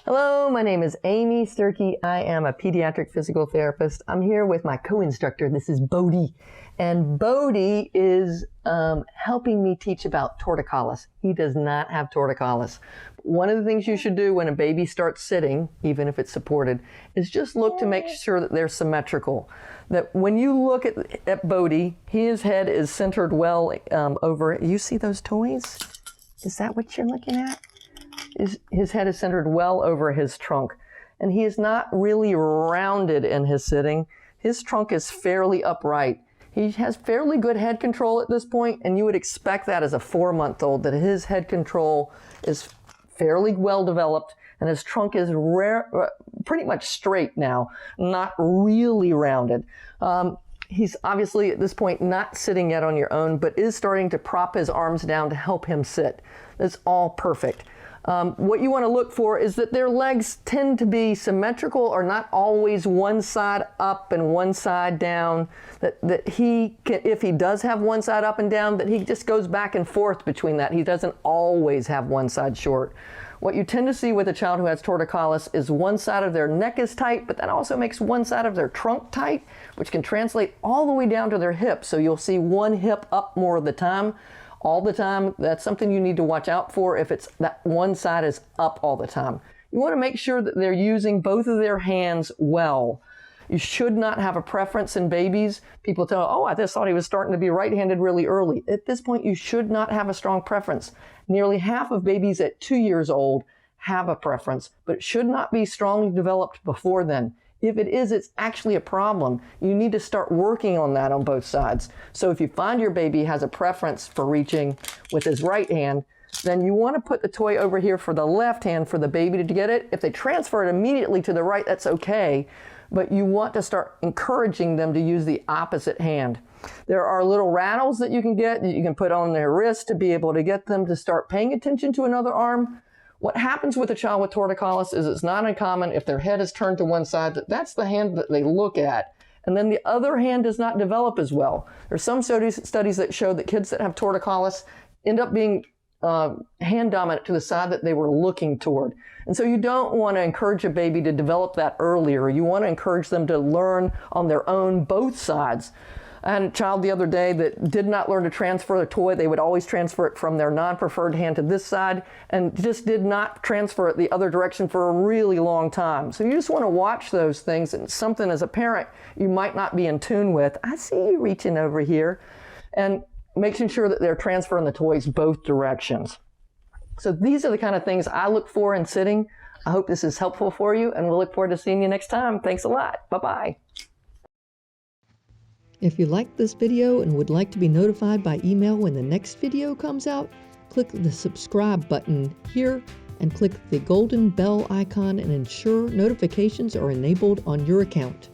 Hello, my name is Amy Sturkey. I am a pediatric physical therapist. I'm here with my co-instructor. This is Bodie. And Bodie is helping me teach about torticollis. He does not have torticollis. One of the things you should do when a baby starts sitting, even if it's supported, is just look to make sure that they're symmetrical. That when you look at Bodie, his head is centered well over. You see those toys? Is that what you're looking at? His head is centered well over his trunk, and he is not really rounded in his sitting. His trunk is fairly upright. He has fairly good head control at this point, and you would expect that as a 4-month-old, that his head control is fairly well developed, and his trunk is pretty much straight now, not really rounded. He's obviously at this point not sitting yet on your own, but is starting to prop his arms down to help him sit. That's all perfect. What you want to look for is that their legs tend to be symmetrical, or not always one side up and one side down. That he can, if he does have one side up and down, that he just goes back and forth between that. He doesn't always have one side short. What you tend to see with a child who has torticollis is one side of their neck is tight, but that also makes one side of their trunk tight, which can translate all the way down to their hip. So you'll see one hip up more of the time. All the time. That's something you need to watch out for if it's that one side is up all the time. You want to make sure that they're using both of their hands well. You should not have a preference in babies. People tell, oh, I just thought he was starting to be right-handed really early. At this point, you should not have a strong preference. Nearly half of babies at 2 years old have a preference, but it should not be strongly developed before then. If it is, it's actually a problem. You need to start working on that on both sides. So if you find your baby has a preference for reaching with his right hand, then you want to put the toy over here for the left hand for the baby to get it. If they transfer it immediately to the right, that's okay. But you want to start encouraging them to use the opposite hand. There are little rattles that you can get that you can put on their wrist to be able to get them to start paying attention to another arm. What happens with a child with torticollis is it's not uncommon if their head is turned to one side, that's the hand that they look at. And then the other hand does not develop as well. There's some studies that show that kids that have torticollis end up being hand dominant to the side that they were looking toward. And so you don't want to encourage a baby to develop that earlier. You want to encourage them to learn on their own both sides. I had a child the other day that did not learn to transfer the toy. They would always transfer it from their non-preferred hand to this side and just did not transfer it the other direction for a really long time. So you just want to watch those things, and something as a parent you might not be in tune with. I see you reaching over here, and making sure that they're transferring the toys both directions. So these are the kind of things I look for in sitting. I hope this is helpful for you, and we'll look forward to seeing you next time. Thanks a lot. Bye-bye. If you liked this video and would like to be notified by email when the next video comes out, click the subscribe button here and click the golden bell icon and ensure notifications are enabled on your account.